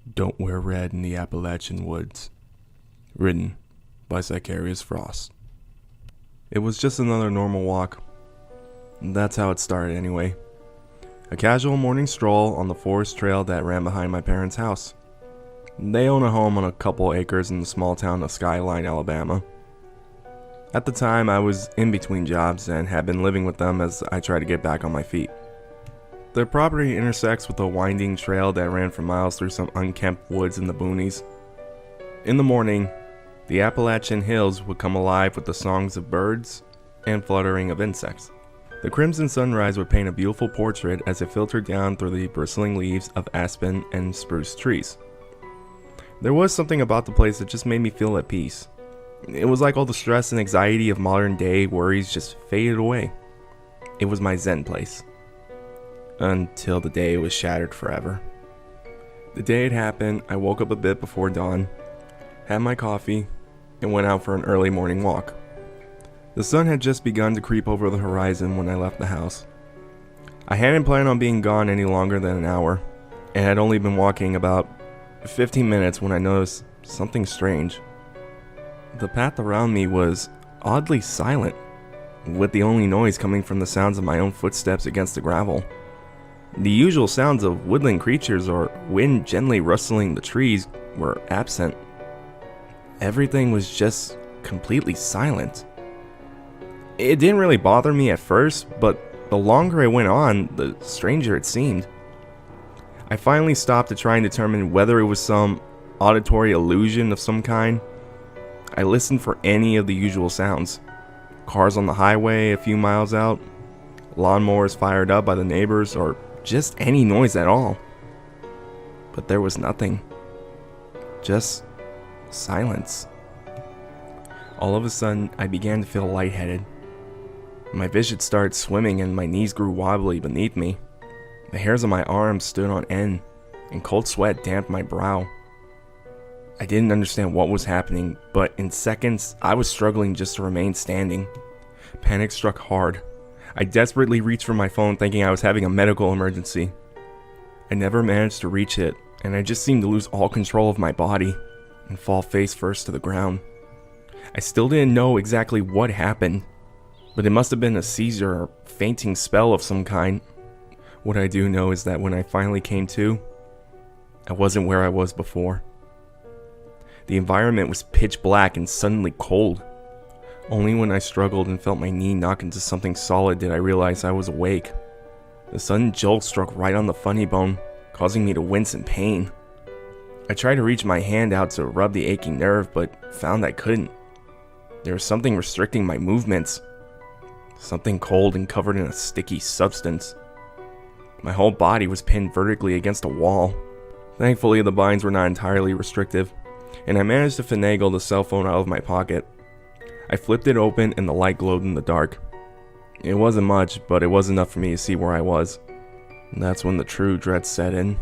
Don't Wear Red in the Appalachian Woods. Written by Zacharias Frost. It was just another normal walk. That's how it started anyway. A casual morning stroll on the forest trail that ran behind my parents' house. They own a home on a couple acres in the small town of Skyline, Alabama. At the time, I was in between jobs and had been living with them as I tried to get back on my feet. Their property intersects with a winding trail that ran for miles through some unkempt woods in the boonies. In the morning, the Appalachian hills would come alive with the songs of birds and fluttering of insects. The crimson sunrise would paint a beautiful portrait as it filtered down through the bristling leaves of aspen and spruce trees. There was something about the place that just made me feel at peace. It was like all the stress and anxiety of modern day worries just faded away. It was my zen place. Until the day was shattered forever. The day it happened, I woke up a bit before dawn, had my coffee, and went out for an early morning walk. The sun had just begun to creep over the horizon when I left the house. I hadn't planned on being gone any longer than an hour, and had only been walking about 15 minutes when I noticed something strange. The path around me was oddly silent, with the only noise coming from the sounds of my own footsteps against the gravel. The usual sounds of woodland creatures or wind gently rustling the trees were absent. Everything was just completely silent. It didn't really bother me at first, but the longer I went on, the stranger it seemed. I finally stopped to try and determine whether it was some auditory illusion of some kind. I listened for any of the usual sounds. Cars on the highway a few miles out, lawnmowers fired up by the neighbors, or just any noise at all. But there was nothing. Just silence. All of a sudden, I began to feel lightheaded. My vision started swimming and my knees grew wobbly beneath me. The hairs on my arms stood on end, and cold sweat damped my brow. I didn't understand what was happening, but in seconds, I was struggling just to remain standing. Panic struck hard. I desperately reached for my phone thinking I was having a medical emergency. I never managed to reach it, and I just seemed to lose all control of my body and fall face first to the ground. I still didn't know exactly what happened, but it must have been a seizure or fainting spell of some kind. What I do know is that when I finally came to, I wasn't where I was before. The environment was pitch black and suddenly cold. Only when I struggled and felt my knee knock into something solid did I realize I was awake. The sudden jolt struck right on the funny bone, causing me to wince in pain. I tried to reach my hand out to rub the aching nerve, but found I couldn't. There was something restricting my movements. Something cold and covered in a sticky substance. My whole body was pinned vertically against a wall. Thankfully, the binds were not entirely restrictive, and I managed to finagle the cell phone out of my pocket. I flipped it open and the light glowed in the dark. It wasn't much, but it was enough for me to see where I was. And that's when the true dread set in.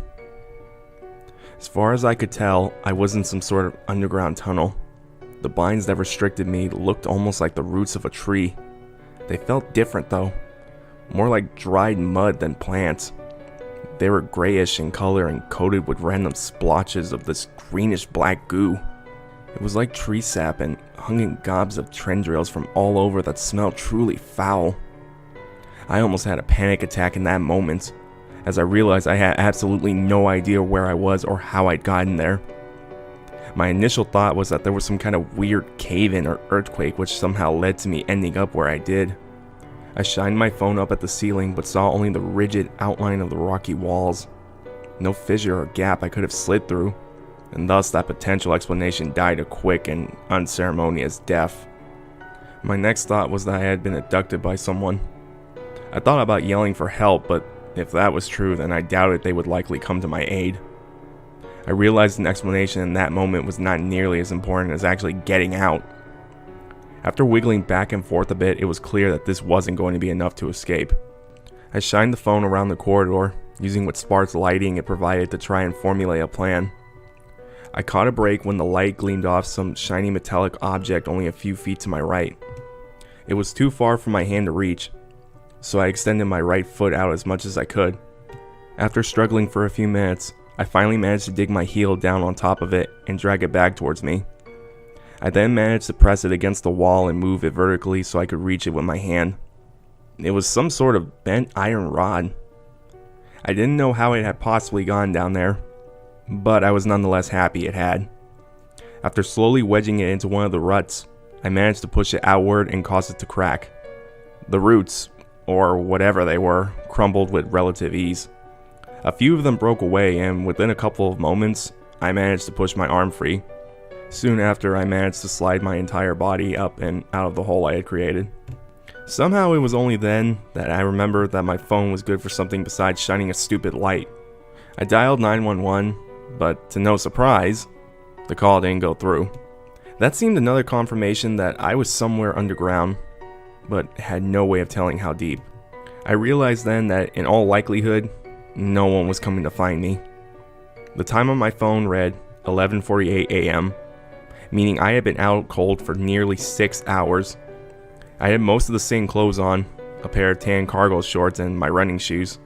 As far as I could tell, I was in some sort of underground tunnel. The binds that restricted me looked almost like the roots of a tree. They felt different though, more like dried mud than plants. They were grayish in color and coated with random splotches of this greenish black goo. It was like tree sap and hung in gobs of tendrils from all over that smelled truly foul. I almost had a panic attack in that moment, as I realized I had absolutely no idea where I was or how I'd gotten there. My initial thought was that there was some kind of weird cave-in or earthquake which somehow led to me ending up where I did. I shined my phone up at the ceiling but saw only the rigid outline of the rocky walls. No fissure or gap I could have slid through, and thus that potential explanation died a quick and unceremonious death. My next thought was that I had been abducted by someone. I thought about yelling for help, but if that was true, then I doubted they would likely come to my aid. I realized an explanation in that moment was not nearly as important as actually getting out. After wiggling back and forth a bit, it was clear that this wasn't going to be enough to escape. I shined the phone around the corridor, using what sparse lighting it provided to try and formulate a plan. I caught a break when the light gleamed off some shiny metallic object only a few feet to my right. It was too far for my hand to reach, so I extended my right foot out as much as I could. After struggling for a few minutes, I finally managed to dig my heel down on top of it and drag it back towards me. I then managed to press it against the wall and move it vertically so I could reach it with my hand. It was some sort of bent iron rod. I didn't know how it had possibly gone down there, but I was nonetheless happy it had. After slowly wedging it into one of the ruts, I managed to push it outward and cause it to crack. The roots, or whatever they were, crumbled with relative ease. A few of them broke away, and within a couple of moments, I managed to push my arm free. Soon after, I managed to slide my entire body up and out of the hole I had created. Somehow it was only then that I remembered that my phone was good for something besides shining a stupid light. I dialed 911, but to no surprise, the call didn't go through. That seemed another confirmation that I was somewhere underground, but had no way of telling how deep. I realized then that in all likelihood, no one was coming to find me. The time on my phone read 11:48 a.m., meaning I had been out cold for nearly 6 hours. I had most of the same clothes on, a pair of tan cargo shorts and my running shoes.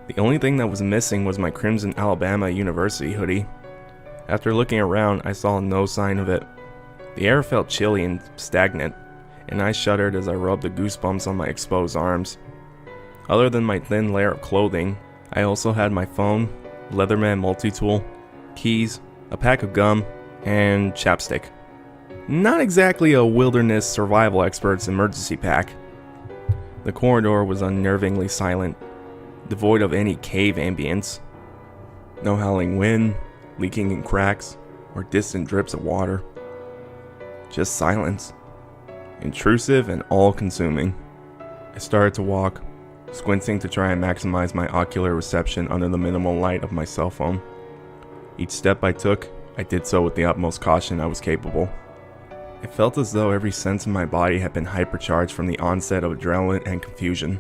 The only thing that was missing was my crimson Alabama University hoodie. After looking around, I saw no sign of it. The air felt chilly and stagnant, and I shuddered as I rubbed the goosebumps on my exposed arms. Other than my thin layer of clothing, I also had my phone, Leatherman multi-tool, keys, a pack of gum, and chapstick. Not exactly a wilderness survival expert's emergency pack. The corridor was unnervingly silent, devoid of any cave ambience. No howling wind, leaking in cracks, or distant drips of water. Just silence. Intrusive and all-consuming. I started to walk, squinting to try and maximize my ocular reception under the minimal light of my cell phone. Each step I took, I did so with the utmost caution I was capable. It felt as though every sense in my body had been hypercharged from the onset of adrenaline and confusion.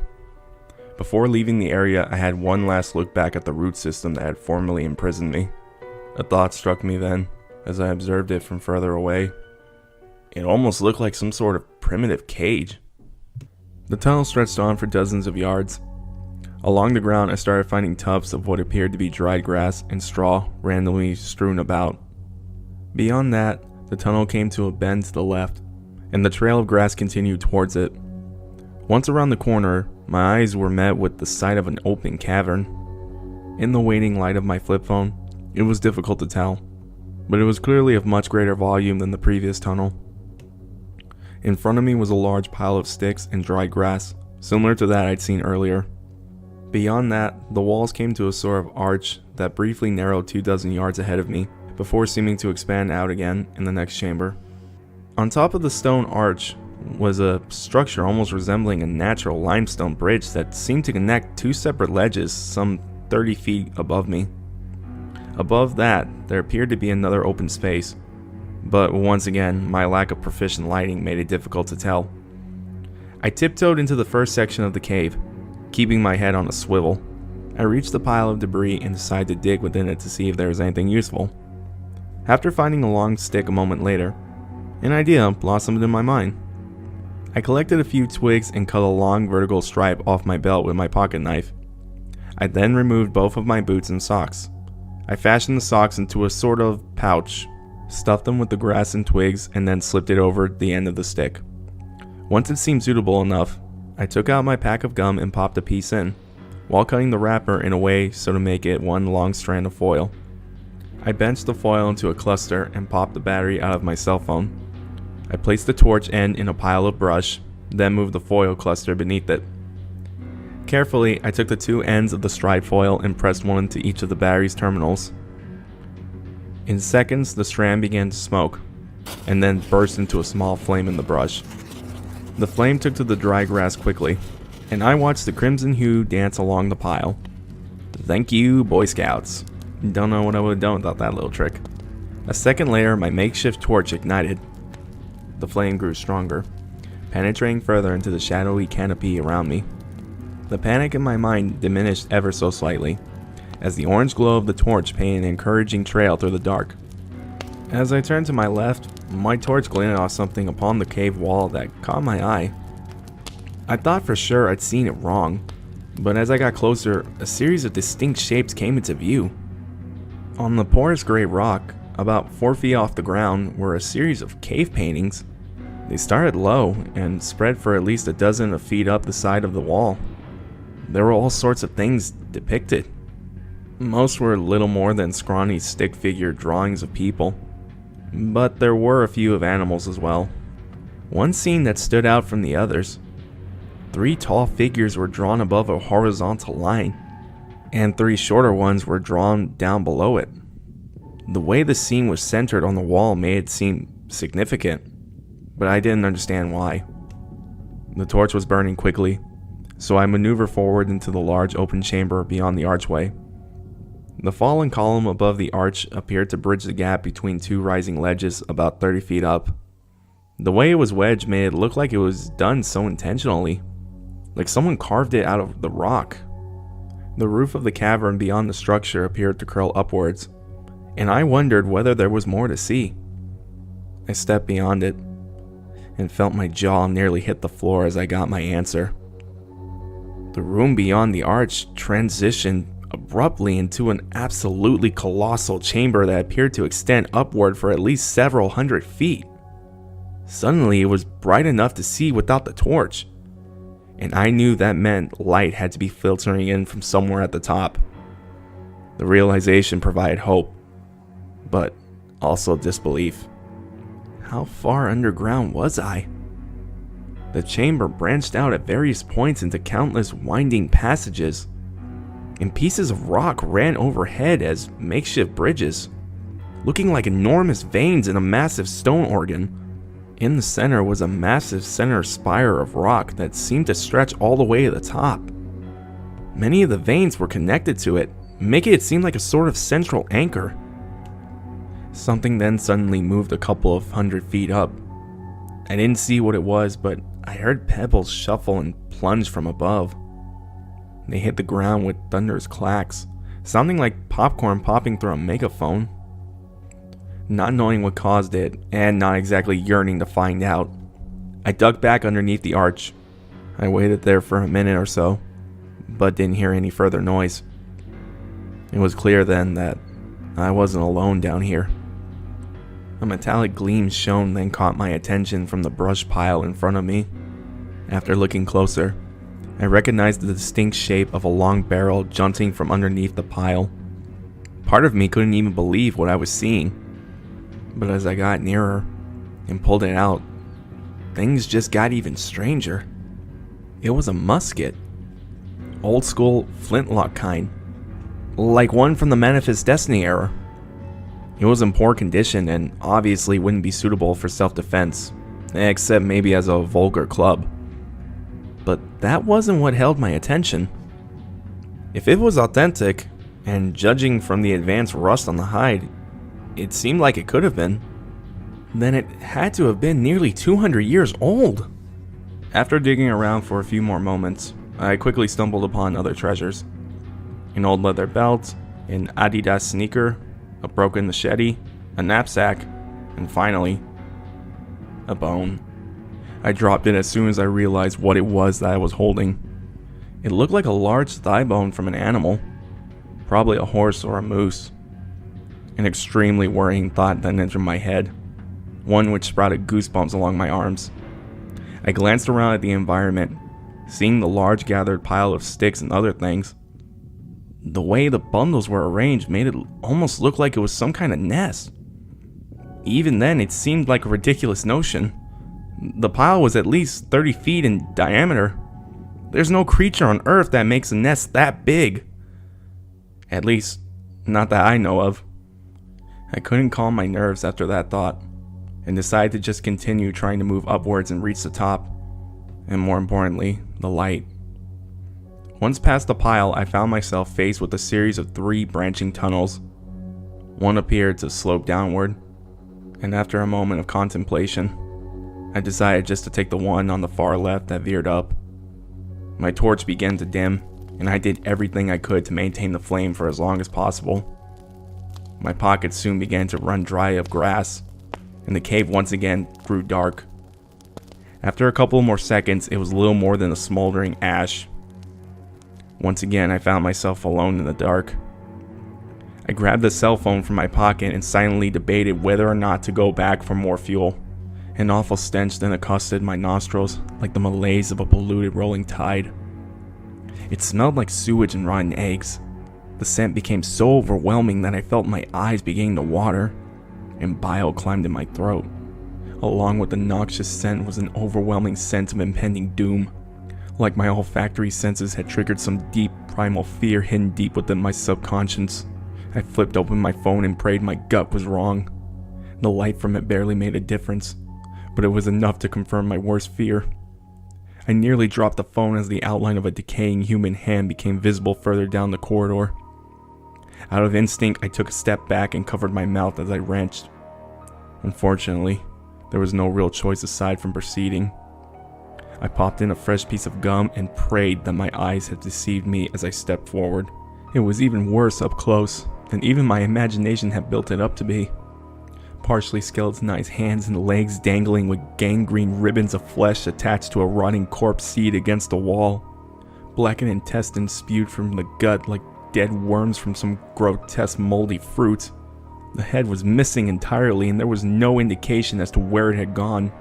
Before leaving the area, I had one last look back at the root system that had formerly imprisoned me. A thought struck me then, as I observed it from further away. It almost looked like some sort of primitive cage. The tunnel stretched on for dozens of yards. Along the ground, I started finding tufts of what appeared to be dried grass and straw randomly strewn about. Beyond that, the tunnel came to a bend to the left, and the trail of grass continued towards it. Once around the corner, my eyes were met with the sight of an open cavern. In the waning light of my flip phone, it was difficult to tell, but it was clearly of much greater volume than the previous tunnel. In front of me was a large pile of sticks and dried grass, similar to that I'd seen earlier. Beyond that, the walls came to a sort of arch that briefly narrowed 24 yards ahead of me, before seeming to expand out again in the next chamber. On top of the stone arch was a structure almost resembling a natural limestone bridge that seemed to connect two separate ledges some 30 feet above me. Above that, there appeared to be another open space, but once again, my lack of proficient lighting made it difficult to tell. I tiptoed into the first section of the cave, keeping my head on a swivel. I reached the pile of debris and decided to dig within it to see if there was anything useful. After finding a long stick a moment later, an idea blossomed in my mind. I collected a few twigs and cut a long vertical stripe off my belt with my pocket knife. I then removed both of my boots and socks. I fashioned the socks into a sort of pouch, stuffed them with the grass and twigs, and then slipped it over the end of the stick. Once it seemed suitable enough, I took out my pack of gum and popped a piece in, while cutting the wrapper in a way so to make it one long strand of foil. I benched the foil into a cluster and popped the battery out of my cell phone. I placed the torch end in a pile of brush, then moved the foil cluster beneath it. Carefully, I took the two ends of the striped foil and pressed one into each of the battery's terminals. In seconds, the strand began to smoke, and then burst into a small flame in the brush. The flame took to the dry grass quickly, and I watched the crimson hue dance along the pile. Thank you, Boy Scouts. Don't know what I would have done without that little trick. A second later, my makeshift torch ignited. The flame grew stronger, penetrating further into the shadowy canopy around me. The panic in my mind diminished ever so slightly, as the orange glow of the torch painted an encouraging trail through the dark. As I turned to my left, my torch glinted off something upon the cave wall that caught my eye. I thought for sure I'd seen it wrong, but as I got closer, a series of distinct shapes came into view. On the porous gray rock, about 4 feet off the ground, were a series of cave paintings. They started low and spread for at least a dozen of feet up the side of the wall. There were all sorts of things depicted. Most were little more than scrawny stick figure drawings of people, but there were a few of animals as well. One scene that stood out from the others. 3 tall figures were drawn above a horizontal line, and 3 shorter ones were drawn down below it. The way the scene was centered on the wall made it seem significant, but I didn't understand why. The torch was burning quickly, so I maneuvered forward into the large open chamber beyond the archway. The fallen column above the arch appeared to bridge the gap between 2 rising ledges about 30 feet up. The way it was wedged made it look like it was done so intentionally, like someone carved it out of the rock. The roof of the cavern beyond the structure appeared to curl upwards, and I wondered whether there was more to see. I stepped beyond it, and felt my jaw nearly hit the floor as I got my answer. The room beyond the arch transitioned abruptly into an absolutely colossal chamber that appeared to extend upward for at least several hundred feet. Suddenly it was bright enough to see without the torch, and I knew that meant light had to be filtering in from somewhere at the top. The realization provided hope, but also disbelief. How far underground was I? The chamber branched out at various points into countless winding passages, and pieces of rock ran overhead as makeshift bridges, looking like enormous veins in a massive stone organ. In the center was a massive center spire of rock that seemed to stretch all the way to the top. Many of the veins were connected to it, making it seem like a sort of central anchor. Something then suddenly moved a couple of hundred feet up. I didn't see what it was, but I heard pebbles shuffle and plunge from above. They hit the ground with thunderous clacks, sounding like popcorn popping through a megaphone. Not knowing what caused it, and not exactly yearning to find out, I dug back underneath the arch. I waited there for a minute or so, but didn't hear any further noise. It was clear then that I wasn't alone down here. A metallic gleam shone then caught my attention from the brush pile in front of me. After looking closer, I recognized the distinct shape of a long barrel jutting from underneath the pile. Part of me couldn't even believe what I was seeing. But as I got nearer and pulled it out, things just got even stranger. It was a musket. Old school flintlock kind. Like one from the Manifest Destiny era. It was in poor condition and obviously wouldn't be suitable for self-defense, except maybe as a vulgar club. But that wasn't what held my attention. If it was authentic, and judging from the advanced rust on the hide, it seemed like it could have been, then it had to have been nearly 200 years old. After digging around for a few more moments, I quickly stumbled upon other treasures. An old leather belt, an Adidas sneaker, a broken machete, a knapsack, and finally, a bone. I dropped it as soon as I realized what it was that I was holding. It looked like a large thigh bone from an animal, probably a horse or a moose. An extremely worrying thought then entered my head, one which sprouted goosebumps along my arms. I glanced around at the environment, seeing the large gathered pile of sticks and other things. The way the bundles were arranged made it almost look like it was some kind of nest. Even then, it seemed like a ridiculous notion. The pile was at least 30 feet in diameter. There's no creature on Earth that makes a nest that big. At least, not that I know of. I couldn't calm my nerves after that thought, and decided to just continue trying to move upwards and reach the top, and more importantly, the light. Once past the pile, I found myself faced with a series of 3 branching tunnels. One appeared to slope downward, and after a moment of contemplation, I decided just to take the one on the far left that veered up. My torch began to dim, and I did everything I could to maintain the flame for as long as possible. My pockets soon began to run dry of grass, and the cave once again grew dark. After a couple more seconds, it was little more than a smoldering ash. Once again, I found myself alone in the dark. I grabbed the cell phone from my pocket and silently debated whether or not to go back for more fuel. An awful stench then accosted my nostrils, like the malaise of a polluted rolling tide. It smelled like sewage and rotten eggs. The scent became so overwhelming that I felt my eyes beginning to water, and bile climbed in my throat. Along with the noxious scent was an overwhelming sense of impending doom. Like my olfactory senses had triggered some deep, primal fear hidden deep within my subconscious. I flipped open my phone and prayed my gut was wrong. The light from it barely made a difference, but it was enough to confirm my worst fear. I nearly dropped the phone as the outline of a decaying human hand became visible further down the corridor. Out of instinct, I took a step back and covered my mouth as I wrenched. Unfortunately, there was no real choice aside from proceeding. I popped in a fresh piece of gum and prayed that my eyes had deceived me as I stepped forward. It was even worse up close than even my imagination had built it up to be. Partially skeletonized hands and legs dangling with gangrene ribbons of flesh attached to a rotting corpse seat against the wall. Blackened intestines spewed from the gut like dead worms from some grotesque moldy fruit. The head was missing entirely and there was no indication as to where it had gone.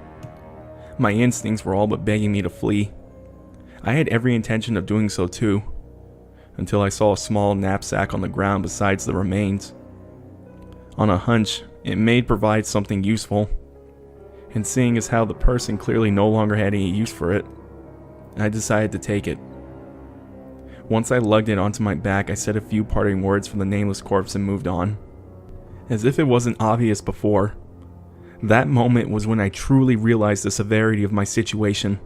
My instincts were all but begging me to flee. I had every intention of doing so too, until I saw a small knapsack on the ground besides the remains. On a hunch, it may provide something useful, and seeing as how the person clearly no longer had any use for it, I decided to take it. Once I lugged it onto my back, I said a few parting words for the nameless corpse and moved on. As if it wasn't obvious before, that moment was when I truly realized the severity of my situation.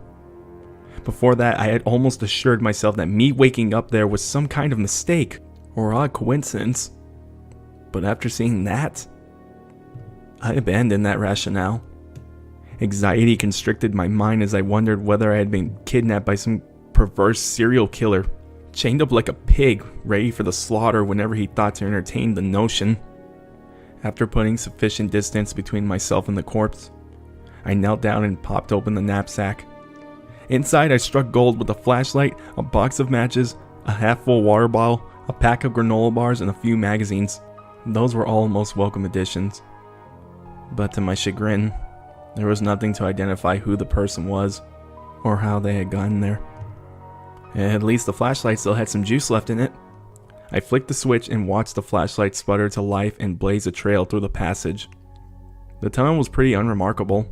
Before that, I had almost assured myself that me waking up there was some kind of mistake or odd coincidence. But after seeing that, I abandoned that rationale. Anxiety constricted my mind as I wondered whether I had been kidnapped by some perverse serial killer, chained up like a pig, ready for the slaughter whenever he thought to entertain the notion. After putting sufficient distance between myself and the corpse, I knelt down and popped open the knapsack. Inside, I struck gold with a flashlight, a box of matches, a half-full water bottle, a pack of granola bars, and a few magazines. Those were all most welcome additions. But to my chagrin, there was nothing to identify who the person was, or how they had gotten there. At least the flashlight still had some juice left in it. I flicked the switch and watched the flashlight sputter to life and blaze a trail through the passage. The tunnel was pretty unremarkable,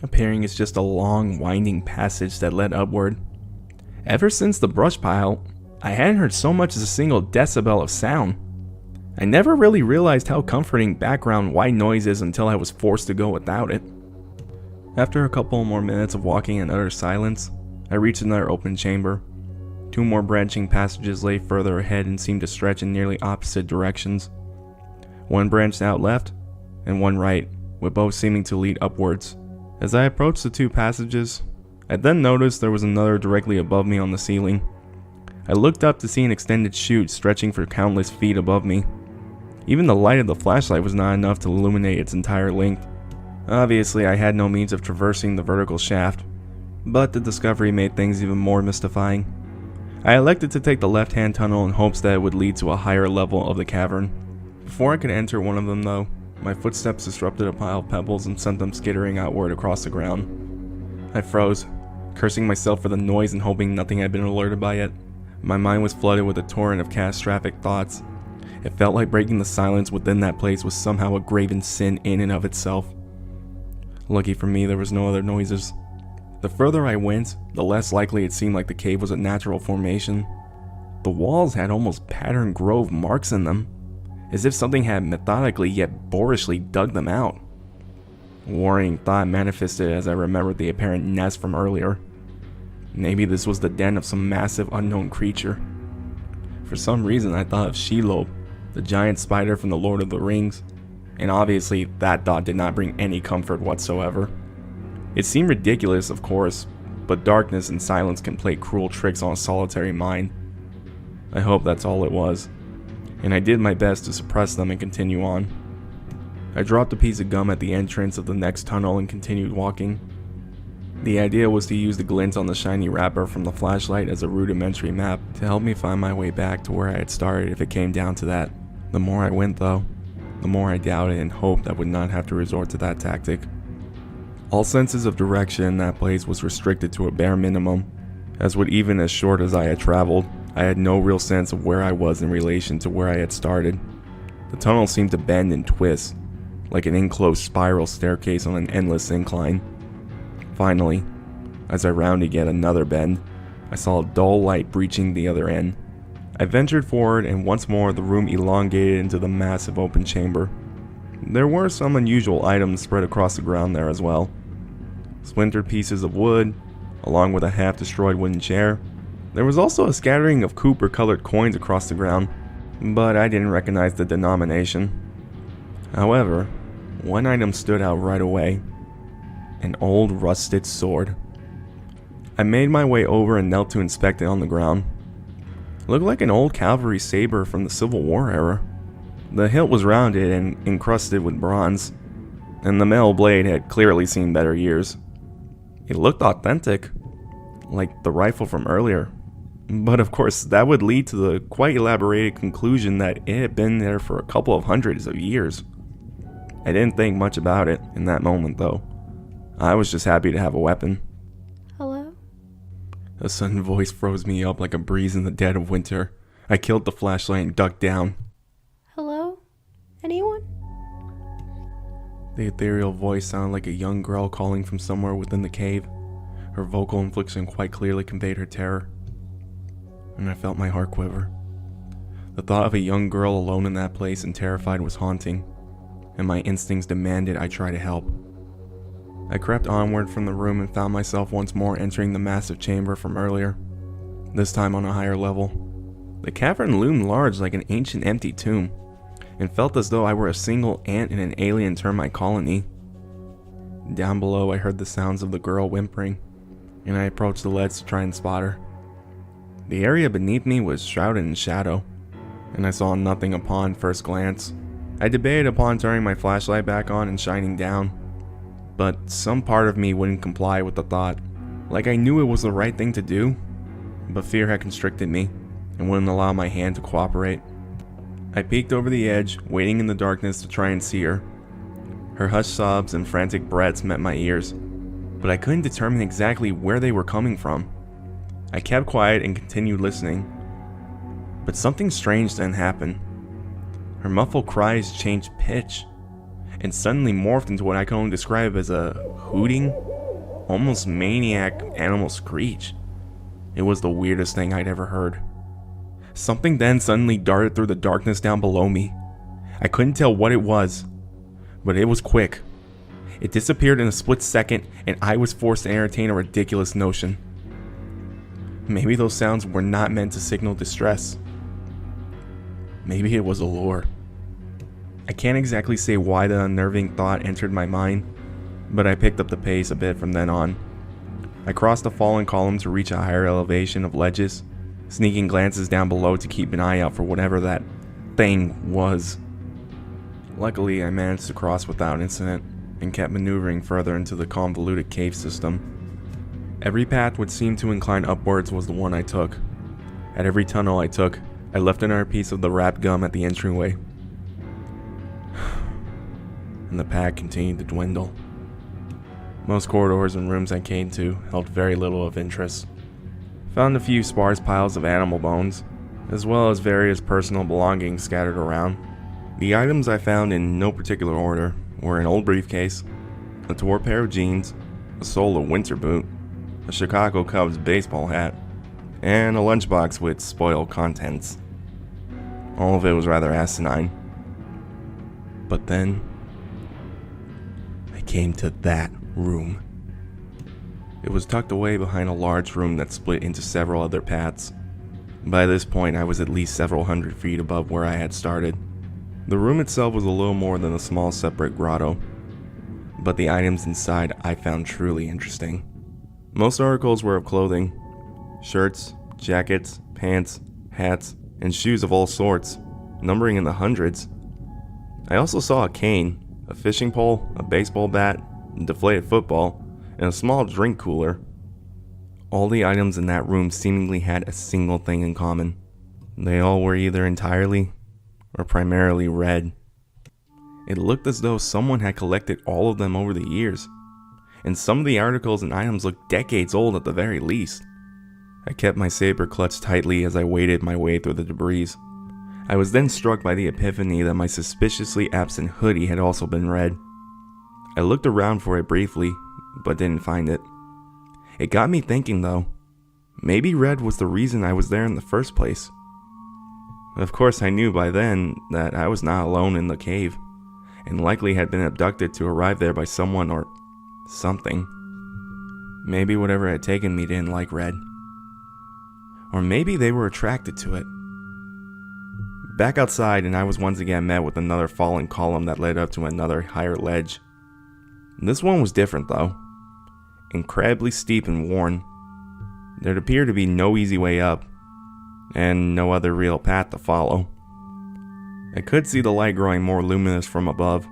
appearing as just a long, winding passage that led upward. Ever since the brush pile, I hadn't heard so much as a single decibel of sound. I never really realized how comforting background white noise is until I was forced to go without it. After a couple more minutes of walking in utter silence, I reached another open chamber. Two more branching passages lay further ahead and seemed to stretch in nearly opposite directions. One branched out left, and one right, with both seeming to lead upwards. As I approached the two passages, I then noticed there was another directly above me on the ceiling. I looked up to see an extended chute stretching for countless feet above me. Even the light of the flashlight was not enough to illuminate its entire length. Obviously, I had no means of traversing the vertical shaft, but the discovery made things even more mystifying. I elected to take the left-hand tunnel in hopes that it would lead to a higher level of the cavern. Before I could enter one of them though, my footsteps disrupted a pile of pebbles and sent them skittering outward across the ground. I froze, cursing myself for the noise and hoping nothing had been alerted by it. My mind was flooded with a torrent of catastrophic thoughts. It felt like breaking the silence within that place was somehow a graven sin in and of itself. Lucky for me, there was no other noises. The further I went, the less likely it seemed like the cave was a natural formation. The walls had almost patterned grove marks in them, as if something had methodically yet boorishly dug them out. A worrying thought manifested as I remembered the apparent nest from earlier. Maybe this was the den of some massive unknown creature. For some reason I thought of Shelob, the giant spider from the Lord of the Rings, and obviously that thought did not bring any comfort whatsoever. It seemed ridiculous, of course, but darkness and silence can play cruel tricks on a solitary mind. I hope that's all it was, and I did my best to suppress them and continue on. I dropped a piece of gum at the entrance of the next tunnel and continued walking. The idea was to use the glint on the shiny wrapper from the flashlight as a rudimentary map to help me find my way back to where I had started if it came down to that. The more I went though, the more I doubted and hoped I would not have to resort to that tactic. All senses of direction in that place was restricted to a bare minimum, as with even as short as I had traveled, I had no real sense of where I was in relation to where I had started. The tunnel seemed to bend and twist, like an enclosed spiral staircase on an endless incline. Finally, as I rounded yet another bend, I saw a dull light breaching the other end. I ventured forward, and once more the room elongated into the massive open chamber. There were some unusual items spread across the ground there as well. Splintered pieces of wood, along with a half-destroyed wooden chair. There was also a scattering of copper-colored coins across the ground, but I didn't recognize the denomination. However, one item stood out right away: an old rusted sword. I made my way over and knelt to inspect it on the ground. It looked like an old cavalry saber from the Civil War era. The hilt was rounded and encrusted with bronze, and the metal blade had clearly seen better years. It looked authentic, like the rifle from earlier. But of course, that would lead to the quite elaborated conclusion that it had been there for a couple of hundreds of years. I didn't think much about it in that moment though. I was just happy to have a weapon. Hello? A sudden voice froze me up like a breeze in the dead of winter. I killed the flashlight and ducked down. Hello? Anyone? The ethereal voice sounded like a young girl calling from somewhere within the cave. Her vocal inflection quite clearly conveyed her terror, and I felt my heart quiver. The thought of a young girl alone in that place and terrified was haunting, and my instincts demanded I try to help. I crept onward from the room and found myself once more entering the massive chamber from earlier, this time on a higher level. The cavern loomed large like an ancient empty tomb, and felt as though I were a single ant in an alien termite colony. Down below I heard the sounds of the girl whimpering, and I approached the ledge to try and spot her. The area beneath me was shrouded in shadow, and I saw nothing upon first glance. I debated upon turning my flashlight back on and shining down, but some part of me wouldn't comply with the thought. Like I knew it was the right thing to do, but fear had constricted me and wouldn't allow my hand to cooperate. I peeked over the edge, waiting in the darkness to try and see her. Her hushed sobs and frantic breaths met my ears, but I couldn't determine exactly where they were coming from. I kept quiet and continued listening, but something strange then happened. Her muffled cries changed pitch, and suddenly morphed into what I can only describe as a hooting, almost maniac animal screech. It was the weirdest thing I'd ever heard. Something then suddenly darted through the darkness down below me. I couldn't tell what it was, but it was quick. It disappeared in a split second, and I was forced to entertain a ridiculous notion. Maybe those sounds were not meant to signal distress. Maybe it was a lure. I can't exactly say why the unnerving thought entered my mind, but I picked up the pace a bit from then on. I crossed the fallen column to reach a higher elevation of ledges, sneaking glances down below to keep an eye out for whatever that thing was. Luckily, I managed to cross without incident, and kept maneuvering further into the convoluted cave system. Every path which seemed to incline upwards was the one I took. At every tunnel I took, I left another piece of the wrapped gum at the entryway. And the pack continued to dwindle. Most corridors and rooms I came to held very little of interest. Found a few sparse piles of animal bones, as well as various personal belongings scattered around. The items I found in no particular order were an old briefcase, a torn pair of jeans, a solo winter boot, a Chicago Cubs baseball hat, and a lunchbox with spoiled contents. All of it was rather asinine. But then, I came to that room. It was tucked away behind a large room that split into several other paths. By this point, I was at least several hundred feet above where I had started. The room itself was a little more than a small separate grotto, but the items inside I found truly interesting. Most articles were of clothing: shirts, jackets, pants, hats, and shoes of all sorts, numbering in the hundreds. I also saw a cane, a fishing pole, a baseball bat, a deflated football, and a small drink cooler. All the items in that room seemingly had a single thing in common. They all were either entirely were primarily red. It looked as though someone had collected all of them over the years, and some of the articles and items looked decades old at the very least. I kept my saber clutched tightly as I waded my way through the debris. I was then struck by the epiphany that my suspiciously absent hoodie had also been red. I looked around for it briefly, but didn't find it. It got me thinking though, maybe red was the reason I was there in the first place. Of course I knew by then that I was not alone in the cave, and likely had been abducted to arrive there by someone or something. Maybe whatever had taken me didn't like red. Or maybe they were attracted to it. Back outside, and I was once again met with another fallen column that led up to another higher ledge. This one was different though. Incredibly steep and worn. There'd appear to be no easy way up, and no other real path to follow. I could see the light growing more luminous from above,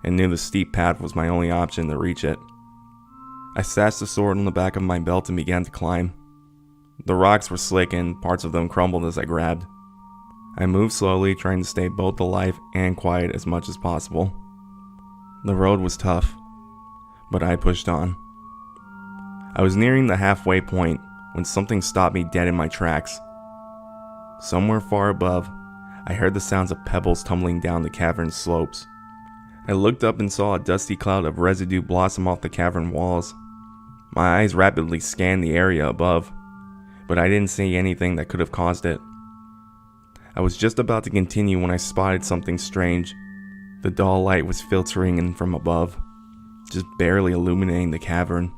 and knew the steep path was my only option to reach it. I stashed the sword on the back of my belt and began to climb. The rocks were slick and parts of them crumbled as I grabbed. I moved slowly, trying to stay both alive and quiet as much as possible. The road was tough, but I pushed on. I was nearing the halfway point when something stopped me dead in my tracks. Somewhere far above, I heard the sounds of pebbles tumbling down the cavern slopes. I looked up and saw a dusty cloud of residue blossom off the cavern walls. My eyes rapidly scanned the area above, but I didn't see anything that could have caused it. I was just about to continue when I spotted something strange. The dull light was filtering in from above, just barely illuminating the cavern.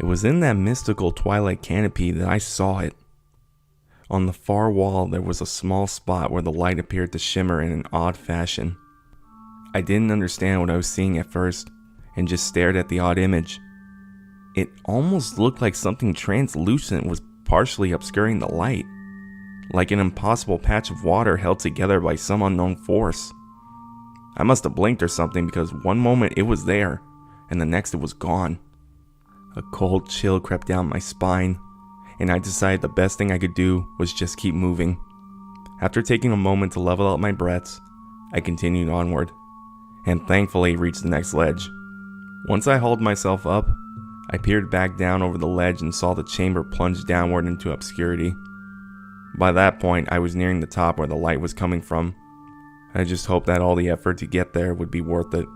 It was in that mystical twilight canopy that I saw it. On the far wall there was a small spot where the light appeared to shimmer in an odd fashion. I didn't understand what I was seeing at first, and just stared at the odd image. It almost looked like something translucent was partially obscuring the light, like an impossible patch of water held together by some unknown force. I must have blinked or something, because one moment it was there, and the next it was gone. A cold chill crept down my spine, and I decided the best thing I could do was just keep moving. After taking a moment to level out my breaths, I continued onward, and thankfully reached the next ledge. Once I hauled myself up, I peered back down over the ledge and saw the chamber plunge downward into obscurity. By that point, I was nearing the top where the light was coming from. I just hoped that all the effort to get there would be worth it.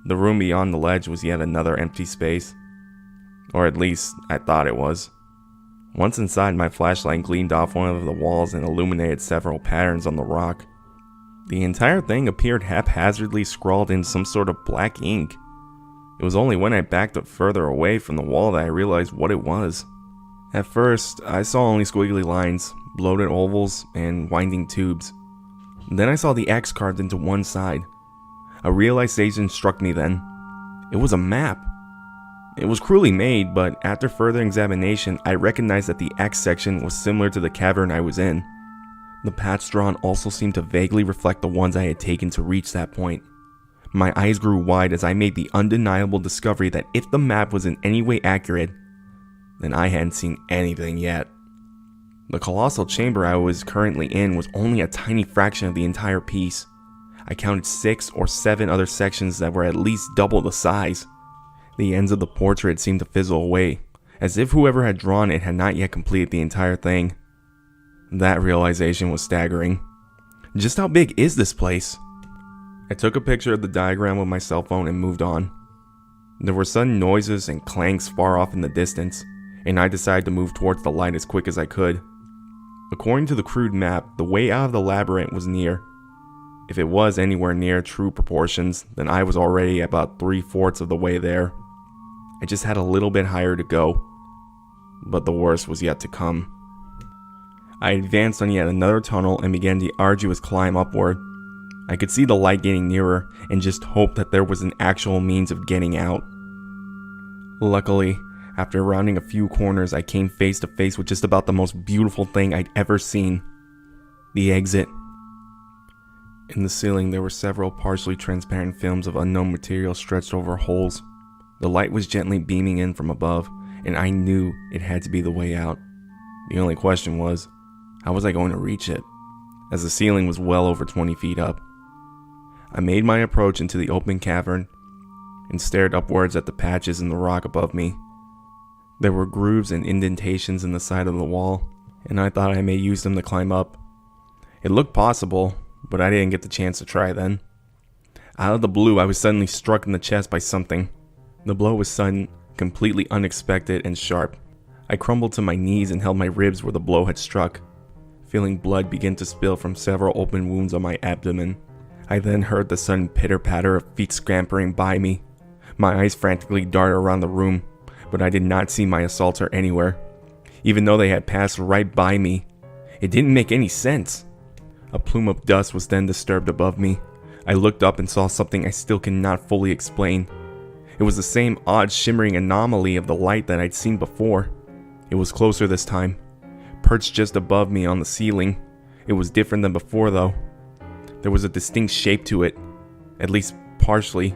The room beyond the ledge was yet another empty space. Or at least, I thought it was. Once inside, my flashlight gleamed off one of the walls and illuminated several patterns on the rock. The entire thing appeared haphazardly scrawled in some sort of black ink. It was only when I backed up further away from the wall that I realized what it was. At first, I saw only squiggly lines, bloated ovals, and winding tubes. Then I saw the X carved into one side. A realization struck me then. It was a map. It was cruelly made, but after further examination, I recognized that the X section was similar to the cavern I was in. The paths drawn also seemed to vaguely reflect the ones I had taken to reach that point. My eyes grew wide as I made the undeniable discovery that if the map was in any way accurate, then I hadn't seen anything yet. The colossal chamber I was currently in was only a tiny fraction of the entire piece. I counted 6 or 7 other sections that were at least double the size. The ends of the portrait seemed to fizzle away, as if whoever had drawn it had not yet completed the entire thing. That realization was staggering. Just how big is this place? I took a picture of the diagram with my cell phone and moved on. There were sudden noises and clanks far off in the distance, and I decided to move towards the light as quick as I could. According to the crude map, the way out of the labyrinth was near. If it was anywhere near true proportions, then I was already about 3/4 of the way there. I just had a little bit higher to go, but the worst was yet to come. I advanced on yet another tunnel and began the arduous climb upward. I could see the light getting nearer and just hoped that there was an actual means of getting out. Luckily, after rounding a few corners, I came face to face with just about the most beautiful thing I'd ever seen. The exit. In the ceiling, there were several partially transparent films of unknown material stretched over holes. The light was gently beaming in from above, and I knew it had to be the way out. The only question was, how was I going to reach it? as the ceiling was well over 20 feet up. I made my approach into the open cavern and stared upwards at the patches in the rock above me. There were grooves and indentations in the side of the wall, and I thought I may use them to climb up. It looked possible, but I didn't get the chance to try then. Out of the blue, I was suddenly struck in the chest by something. The blow was sudden, completely unexpected and sharp. I crumbled to my knees and held my ribs where the blow had struck, feeling blood begin to spill from several open wounds on my abdomen. I then heard the sudden pitter-patter of feet scampering by me. My eyes frantically darted around the room, but I did not see my assaulter anywhere, even though they had passed right by me. It didn't make any sense. A plume of dust was then disturbed above me. I looked up and saw something I still cannot fully explain. It was the same odd shimmering anomaly of the light that I'd seen before. It was closer this time, perched just above me on the ceiling. It was different than before though. There was a distinct shape to it, at least partially,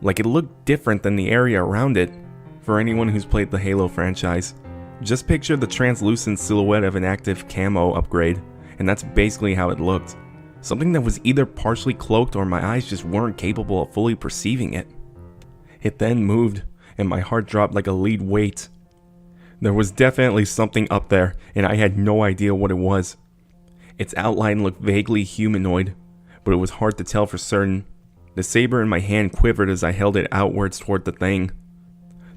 like it looked different than the area around it. For anyone who's played the Halo franchise, just picture the translucent silhouette of an active camo upgrade, and that's basically how it looked. Something that was either partially cloaked or my eyes just weren't capable of fully perceiving it. It then moved, and my heart dropped like a lead weight. There was definitely something up there, and I had no idea what it was. Its outline looked vaguely humanoid, but it was hard to tell for certain. The saber in my hand quivered as I held it outwards toward the thing.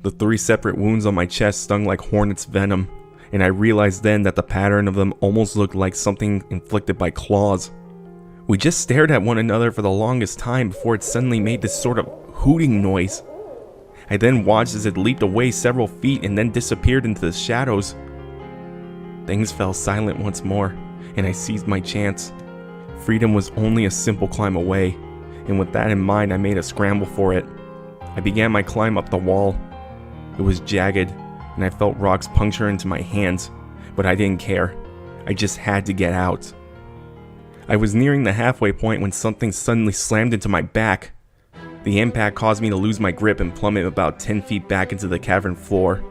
The 3 separate wounds on my chest stung like hornet's venom, and I realized then that the pattern of them almost looked like something inflicted by claws. We just stared at one another for the longest time before it suddenly made this sort of hooting noise. I then watched as it leaped away several feet and then disappeared into the shadows. Things fell silent once more, and I seized my chance. Freedom was only a simple climb away, and with that in mind, I made a scramble for it. I began my climb up the wall. It was jagged, and I felt rocks puncture into my hands, but I didn't care. I just had to get out. I was nearing the halfway point when something suddenly slammed into my back. The impact caused me to lose my grip and plummet about 10 feet back into the cavern floor.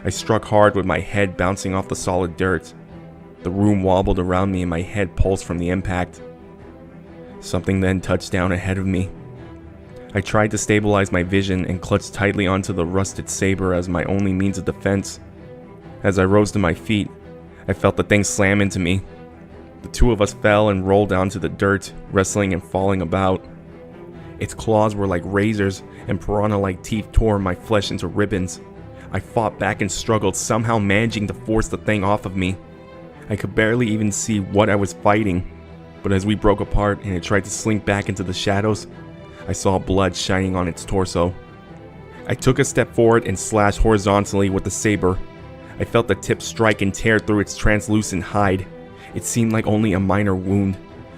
I struck hard with my head bouncing off the solid dirt. The room wobbled around me and my head pulsed from the impact. Something then touched down ahead of me. I tried to stabilize my vision and clutched tightly onto the rusted saber as my only means of defense. As I rose to my feet, I felt the thing slam into me. The 2 of us fell and rolled down to the dirt, wrestling and falling about. Its claws were like razors, and piranha-like teeth tore my flesh into ribbons. I fought back and struggled, somehow managing to force the thing off of me. I could barely even see what I was fighting, but as we broke apart and it tried to slink back into the shadows, I saw blood shining on its torso. I took a step forward and slashed horizontally with the saber. I felt the tip strike and tear through its translucent hide. It seemed like only a minor wound,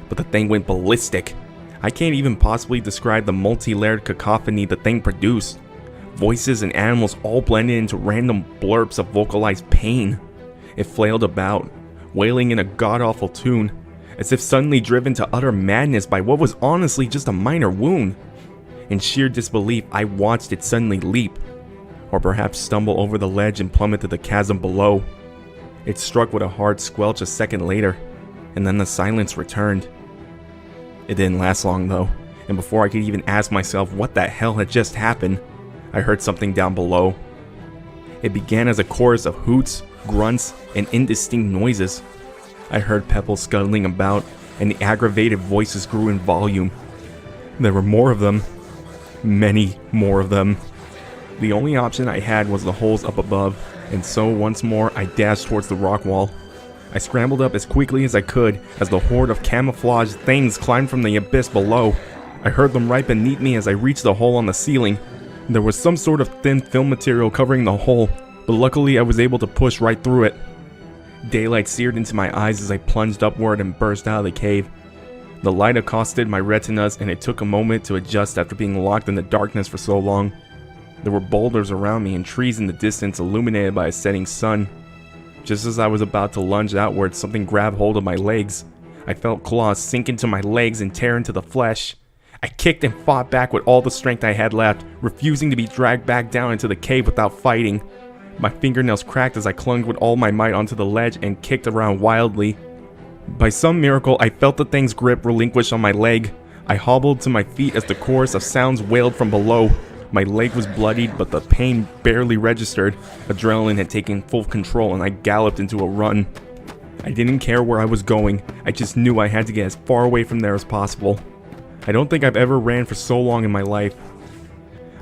but the thing went ballistic. I can't even possibly describe the multi-layered cacophony the thing produced. Voices and animals all blended into random blurps of vocalized pain. It flailed about, wailing in a god-awful tune, as if suddenly driven to utter madness by what was honestly just a minor wound. In sheer disbelief, I watched it suddenly leap, or perhaps stumble over the ledge and plummet to the chasm below. It struck with a hard squelch a second later, and then the silence returned. It didn't last long though, and before I could even ask myself what the hell had just happened, I heard something down below. It began as a chorus of hoots, grunts, and indistinct noises. I heard pebbles scuttling about, and the aggravated voices grew in volume. There were more of them. Many more of them. The only option I had was the holes up above, and so once more I dashed towards the rock wall. I scrambled up as quickly as I could as the horde of camouflaged things climbed from the abyss below. I heard them right beneath me as I reached the hole on the ceiling. There was some sort of thin film material covering the hole, but luckily I was able to push right through it. Daylight seared into my eyes as I plunged upward and burst out of the cave. The light accosted my retinas and it took a moment to adjust after being locked in the darkness for so long. There were boulders around me and trees in the distance illuminated by a setting sun. Just as I was about to lunge outward, something grabbed hold of my legs. I felt claws sink into my legs and tear into the flesh. I kicked and fought back with all the strength I had left, refusing to be dragged back down into the cave without fighting. My fingernails cracked as I clung with all my might onto the ledge and kicked around wildly. By some miracle, I felt the thing's grip relinquish on my leg. I hobbled to my feet as the chorus of sounds wailed from below. My leg was bloodied, but the pain barely registered. Adrenaline had taken full control and I galloped into a run. I didn't care where I was going, I just knew I had to get as far away from there as possible. I don't think I've ever ran for so long in my life.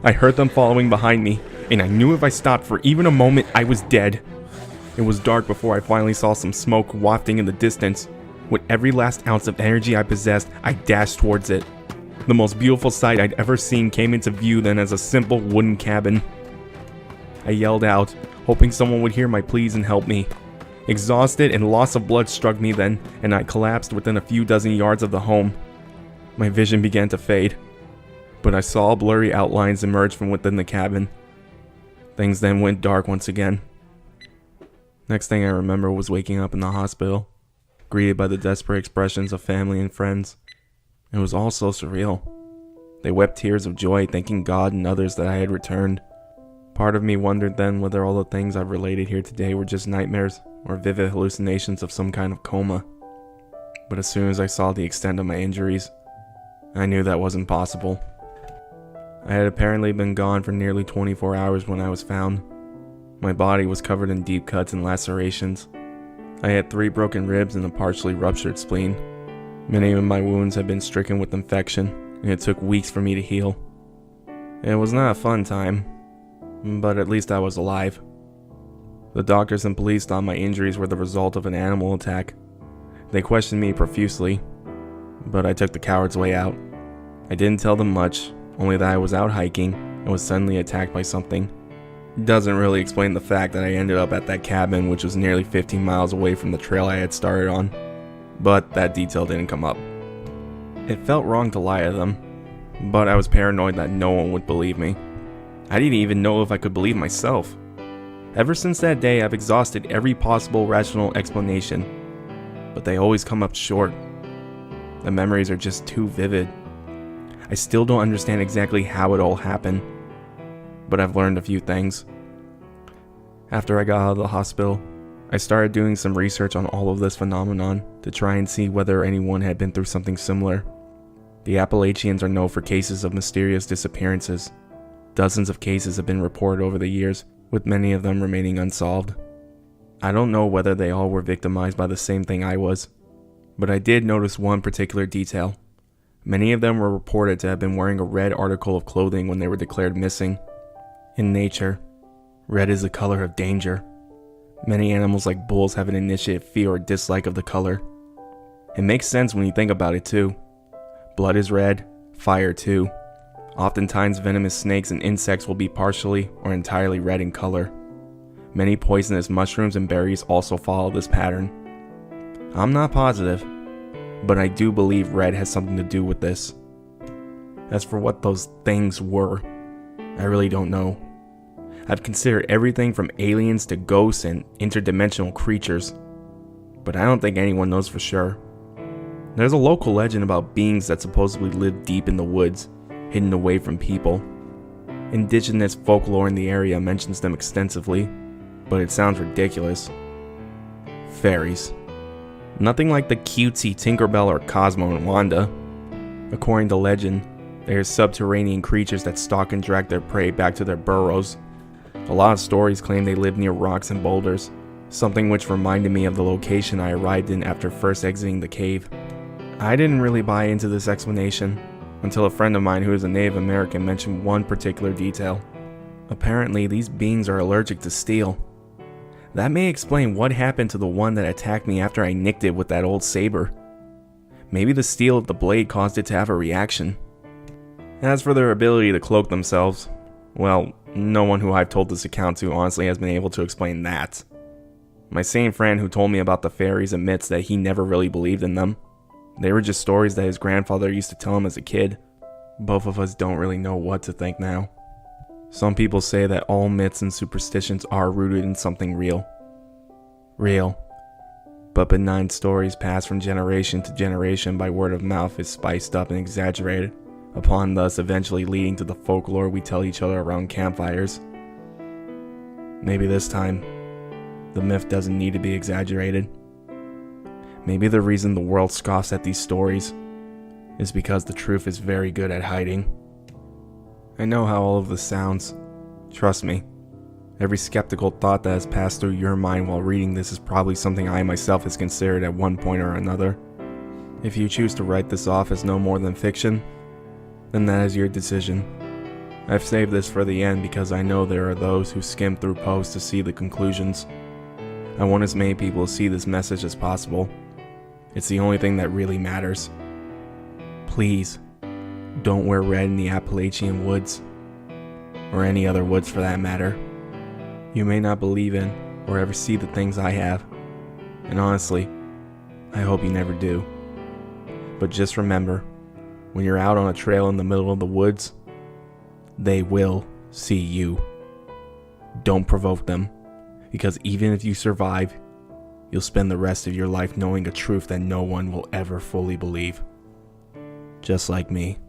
I heard them following behind me, and I knew if I stopped for even a moment, I was dead. It was dark before I finally saw some smoke wafting in the distance. With every last ounce of energy I possessed, I dashed towards it. The most beautiful sight I'd ever seen came into view then as a simple wooden cabin. I yelled out, hoping someone would hear my pleas and help me. Exhausted and loss of blood struck me then, and I collapsed within a few dozen yards of the home. My vision began to fade, but I saw blurry outlines emerge from within the cabin. Things then went dark once again. Next thing I remember was waking up in the hospital, greeted by the desperate expressions of family and friends. It was all so surreal. They wept tears of joy, thanking God and others that I had returned. Part of me wondered then whether all the things I've related here today were just nightmares or vivid hallucinations of some kind of coma. But as soon as I saw the extent of my injuries, I knew that wasn't possible. I had apparently been gone for nearly 24 hours when I was found. My body was covered in deep cuts and lacerations. I had 3 broken ribs and a partially ruptured spleen. Many of my wounds had been stricken with infection, and it took weeks for me to heal. It was not a fun time, but at least I was alive. The doctors and police thought my injuries were the result of an animal attack. They questioned me profusely, but I took the coward's way out. I didn't tell them much, only that I was out hiking and was suddenly attacked by something. It doesn't really explain the fact that I ended up at that cabin, which was nearly 15 miles away from the trail I had started on, but that detail didn't come up. It felt wrong to lie to them, but I was paranoid that no one would believe me. I didn't even know if I could believe myself. Ever since that day, I've exhausted every possible rational explanation, but they always come up short. The memories are just too vivid. I still don't understand exactly how it all happened, but I've learned a few things. After I got out of the hospital, I started doing some research on all of this phenomenon to try and see whether anyone had been through something similar. The Appalachians are known for cases of mysterious disappearances. Dozens of cases have been reported over the years, with many of them remaining unsolved. I don't know whether they all were victimized by the same thing I was, but I did notice one particular detail. Many of them were reported to have been wearing a red article of clothing when they were declared missing. In nature, red is the color of danger. Many animals like bulls have an initiate fear or dislike of the color. It makes sense when you think about it too. Blood is red, fire too. Oftentimes venomous snakes and insects will be partially or entirely red in color. Many poisonous mushrooms and berries also follow this pattern. I'm not positive, but I do believe red has something to do with this. As for what those things were, I really don't know. I've considered everything from aliens to ghosts and interdimensional creatures, but I don't think anyone knows for sure. There's a local legend about beings that supposedly live deep in the woods, hidden away from people. Indigenous folklore in the area mentions them extensively, but it sounds ridiculous. Fairies. Nothing like the cutesy Tinkerbell or Cosmo and Wanda. According to legend, they are subterranean creatures that stalk and drag their prey back to their burrows. A lot of stories claim they live near rocks and boulders, something which reminded me of the location I arrived in after first exiting the cave. I didn't really buy into this explanation until a friend of mine who is a Native American mentioned one particular detail. Apparently, these beings are allergic to steel. That may explain what happened to the one that attacked me after I nicked it with that old saber. Maybe the steel of the blade caused it to have a reaction. As for their ability to cloak themselves, well, no one who I've told this account to honestly has been able to explain that. My same friend who told me about the fairies admits that he never really believed in them. They were just stories that his grandfather used to tell him as a kid. Both of us don't really know what to think now. Some people say that all myths and superstitions are rooted in something real. But benign stories passed from generation to generation by word of mouth is spiced up and exaggerated, upon thus eventually leading to the folklore we tell each other around campfires. Maybe this time, the myth doesn't need to be exaggerated. Maybe the reason the world scoffs at these stories is because the truth is very good at hiding. I know how all of this sounds. Trust me. Every skeptical thought that has passed through your mind while reading this is probably something I myself has considered at one point or another. If you choose to write this off as no more than fiction, then that is your decision. I've saved this for the end because I know there are those who skim through posts to see the conclusions. I want as many people to see this message as possible. It's the only thing that really matters. Please, don't wear red in the Appalachian woods, or any other woods for that matter. You may not believe in or ever see the things I have, and honestly, I hope you never do. But just remember, when you're out on a trail in the middle of the woods, they will see you. Don't provoke them, because even if you survive, you'll spend the rest of your life knowing a truth that no one will ever fully believe. Just like me.